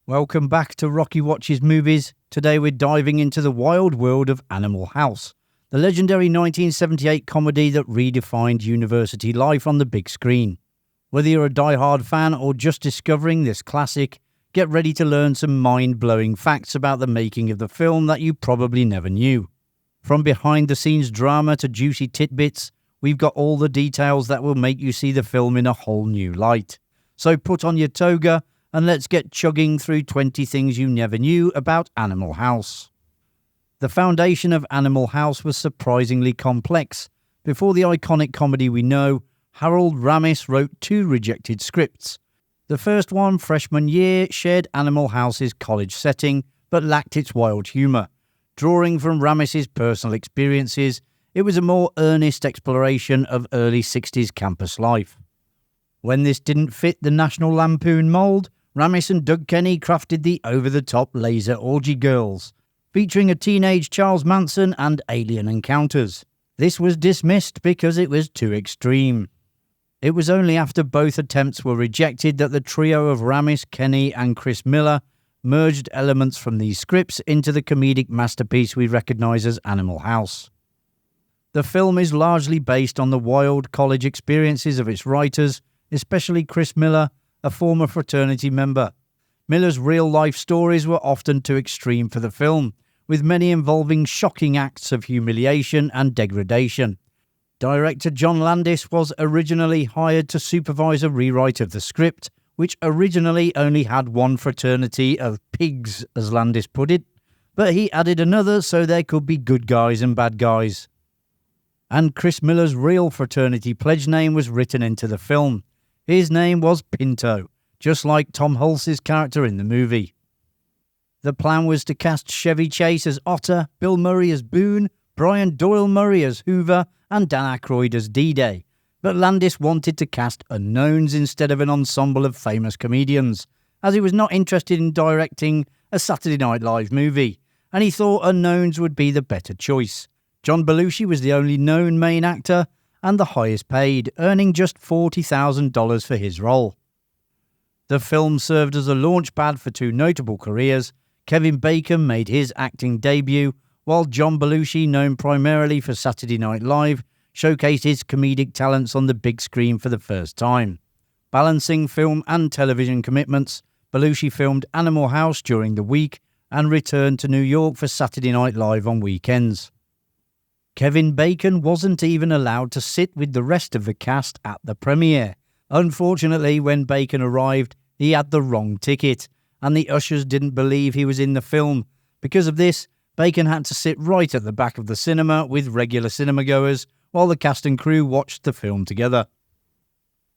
Welcome back to Rocky Watches Movies. Today we're diving into the wild world of Animal House, the legendary 1978 comedy that redefined university life on the big screen. Whether you're a die-hard fan or just discovering this classic, get ready to learn some mind-blowing facts about the making of the film that you probably never knew. From behind-the-scenes drama to juicy tidbits, we've got all the details that will make you see the film in a whole new light. So put on your toga and let's get chugging through 20 things you never knew about Animal House. The foundation of Animal House was surprisingly complex. Before the iconic comedy we know, Harold Ramis wrote 2 rejected scripts. The first one, freshman year, shared Animal House's college setting, but lacked its wild humour. Drawing from Ramis's personal experiences, it was a more earnest exploration of early 60s campus life. When this didn't fit the National Lampoon mould, Ramis and Doug Kenney crafted the over-the-top Laser Orgy Girls, featuring a teenage Charles Manson and alien encounters. This was dismissed because it was too extreme. It was only after both attempts were rejected that the trio of Ramis, Kenney and Chris Miller merged elements from these scripts into the comedic masterpiece we recognise as Animal House. The film is largely based on the wild college experiences of its writers, especially Chris Miller, a former fraternity member. Miller's real-life stories were often too extreme for the film, with many involving shocking acts of humiliation and degradation. Director John Landis was originally hired to supervise a rewrite of the script, which originally only had one fraternity of pigs, as Landis put it, but he added another so there could be good guys and bad guys. And Chris Miller's real fraternity pledge name was written into the film. His name was Pinto, just like Tom Hulce's character in the movie. The plan was to cast Chevy Chase as Otter, Bill Murray as Boone, Brian Doyle Murray as Hoover, and Dan Aykroyd as D-Day. But Landis wanted to cast unknowns instead of an ensemble of famous comedians, as he was not interested in directing a Saturday Night Live movie, and he thought unknowns would be the better choice. John Belushi was the only known main actor, and the highest paid, earning just $40,000 for his role. The film served as a launchpad for 2 notable careers. Kevin Bacon made his acting debut, while John Belushi, known primarily for Saturday Night Live, showcased his comedic talents on the big screen for the first time. Balancing film and television commitments, Belushi filmed Animal House during the week and returned to New York for Saturday Night Live on weekends. Kevin Bacon wasn't even allowed to sit with the rest of the cast at the premiere. Unfortunately, when Bacon arrived, he had the wrong ticket, and the ushers didn't believe he was in the film. Because of this, Bacon had to sit right at the back of the cinema with regular cinemagoers while the cast and crew watched the film together.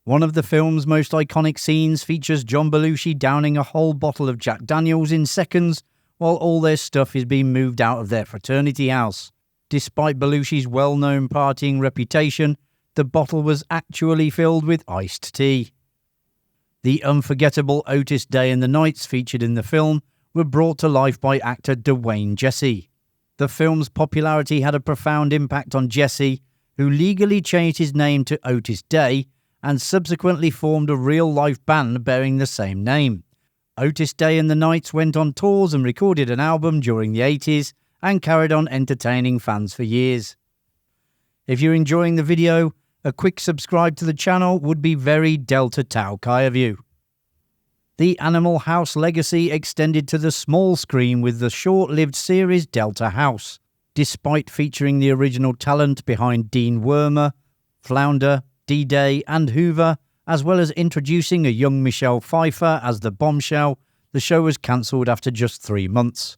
One of the film's most iconic scenes features John Belushi downing a whole bottle of Jack Daniels in seconds while all their stuff is being moved out of their fraternity house. Despite Belushi's well-known partying reputation, the bottle was actually filled with iced tea. The unforgettable Otis Day and the Nights featured in the film were brought to life by actor Dwayne Jesse. The film's popularity had a profound impact on Jesse, who legally changed his name to Otis Day and subsequently formed a real-life band bearing the same name. Otis Day and the Nights went on tours and recorded an album during the 80s and carried on entertaining fans for years. If you're enjoying the video, a quick subscribe to the channel would be very Delta Tau Chi of you. The Animal House legacy extended to the small screen with the short-lived series Delta House. Despite featuring the original talent behind Dean Wormer, Flounder, D-Day and Hoover, as well as introducing a young Michelle Pfeiffer as the bombshell, the show was cancelled after just 3 months.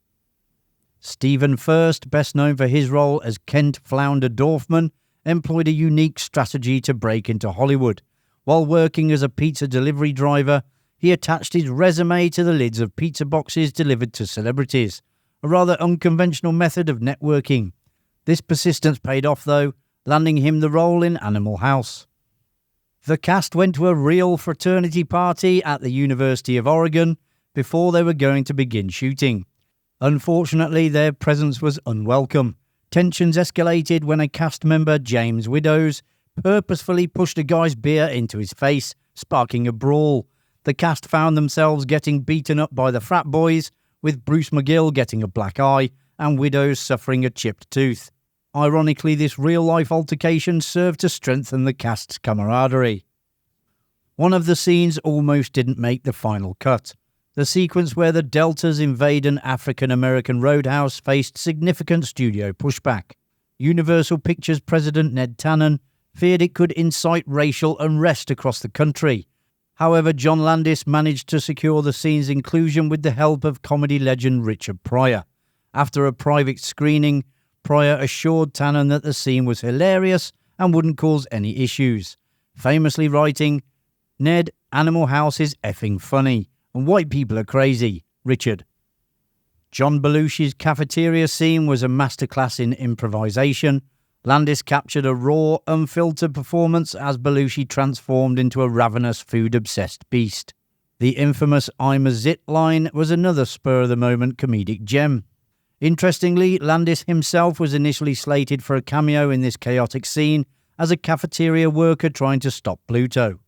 Stephen Furst, best known for his role as Kent Flounder Dorfman, employed a unique strategy to break into Hollywood. While working as a pizza delivery driver, he attached his resume to the lids of pizza boxes delivered to celebrities, a rather unconventional method of networking. This persistence paid off though, landing him the role in Animal House. The cast went to a real fraternity party at the University of Oregon before they were going to begin shooting. Unfortunately, their presence was unwelcome. Tensions escalated when a cast member, James Widows, purposefully pushed a guy's beer into his face, sparking a brawl. The cast found themselves getting beaten up by the frat boys, with Bruce McGill getting a black eye and widows suffering a chipped tooth. Ironically, this real-life altercation served to strengthen the cast's camaraderie. One of the scenes almost didn't make the final cut. The sequence where the Deltas invade an African-American roadhouse faced significant studio pushback. Universal Pictures president Ned Tannen feared it could incite racial unrest across the country. However, John Landis managed to secure the scene's inclusion with the help of comedy legend Richard Pryor. After a private screening, Pryor assured Tannen that the scene was hilarious and wouldn't cause any issues, famously writing, "Ned, Animal House is effing funny, and white people are crazy, Richard." John Belushi's cafeteria scene was a masterclass in improvisation. Landis captured a raw, unfiltered performance as Belushi transformed into a ravenous, food-obsessed beast. The infamous "I'm a zit" line was another spur-of-the-moment comedic gem. Interestingly, Landis himself was initially slated for a cameo in this chaotic scene as a cafeteria worker trying to stop Bluto.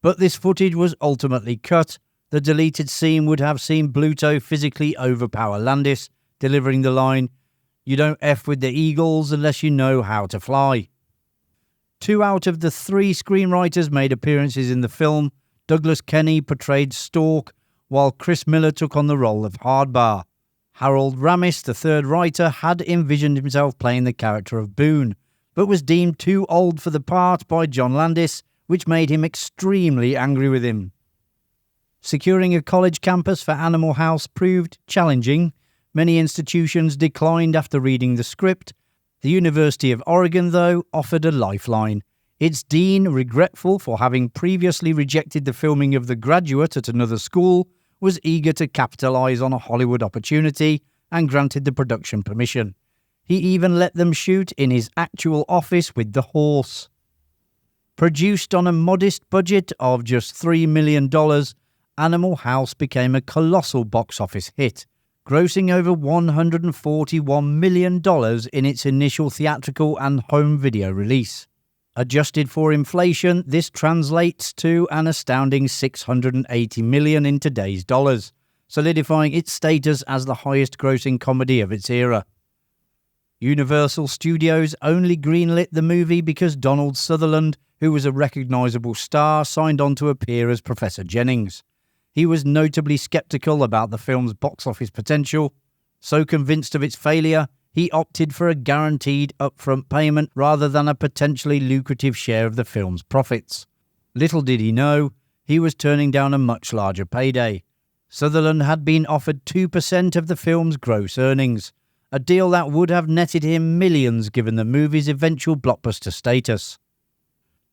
But this footage was ultimately cut. The deleted scene would have seen Bluto physically overpower Landis, delivering the line, "You don't F with the Eagles unless you know how to fly." 2 out of the 3 screenwriters made appearances in the film. Douglas Kenney portrayed Stork, while Chris Miller took on the role of Hardbar. Harold Ramis, the third writer, had envisioned himself playing the character of Boone, but was deemed too old for the part by John Landis, which made him extremely angry with him. Securing a college campus for Animal House proved challenging. Many institutions declined after reading the script. The University of Oregon, though, offered a lifeline. Its dean, regretful for having previously rejected the filming of The Graduate at another school, was eager to capitalize on a Hollywood opportunity and granted the production permission. He even let them shoot in his actual office with the horse. Produced on a modest budget of just $3 million, Animal House became a colossal box office hit, grossing over $141 million in its initial theatrical and home video release. Adjusted for inflation, this translates to an astounding $680 million in today's dollars, solidifying its status as the highest-grossing comedy of its era. Universal Studios only greenlit the movie because Donald Sutherland, who was a recognizable star, signed on to appear as Professor Jennings. He was notably skeptical about the film's box office potential. So convinced of its failure, he opted for a guaranteed upfront payment rather than a potentially lucrative share of the film's profits. Little did he know, he was turning down a much larger payday. Sutherland had been offered 2% of the film's gross earnings, a deal that would have netted him millions given the movie's eventual blockbuster status.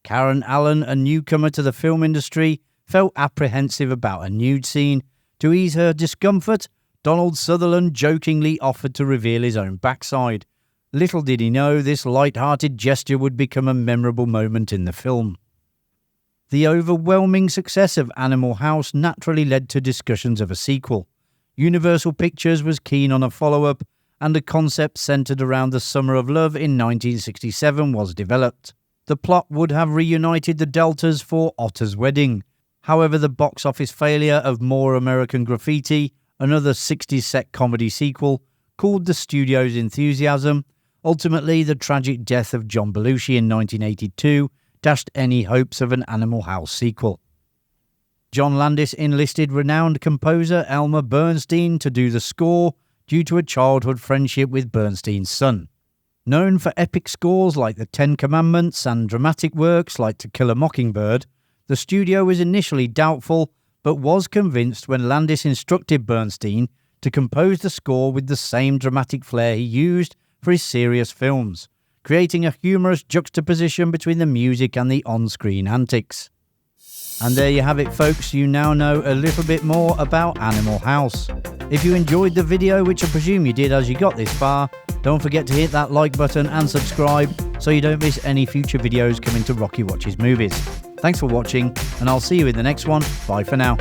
Karen Allen, a newcomer to the film industry, felt apprehensive about a nude scene. To ease her discomfort, Donald Sutherland jokingly offered to reveal his own backside. Little did he know this light-hearted gesture would become a memorable moment in the film. The overwhelming success of Animal House naturally led to discussions of a sequel. Universal Pictures was keen on a follow-up, and a concept centered around the Summer of Love in 1967 was developed. The plot would have reunited the Deltas for Otter's Wedding. However, the box office failure of More American Graffiti, another 60s set comedy sequel, cooled the studio's enthusiasm. Ultimately, the tragic death of John Belushi in 1982 dashed any hopes of an Animal House sequel. John Landis enlisted renowned composer Elmer Bernstein to do the score due to a childhood friendship with Bernstein's son. Known for epic scores like The Ten Commandments and dramatic works like To Kill a Mockingbird, the studio was initially doubtful, but was convinced when Landis instructed Bernstein to compose the score with the same dramatic flair he used for his serious films, creating a humorous juxtaposition between the music and the on-screen antics. And there you have it, folks. You now know a little bit more about Animal House. If you enjoyed the video, which I presume you did as you got this far, don't forget to hit that like button and subscribe so you don't miss any future videos coming to Rocky Watches Movies. Thanks for watching, and I'll see you in the next one. Bye for now.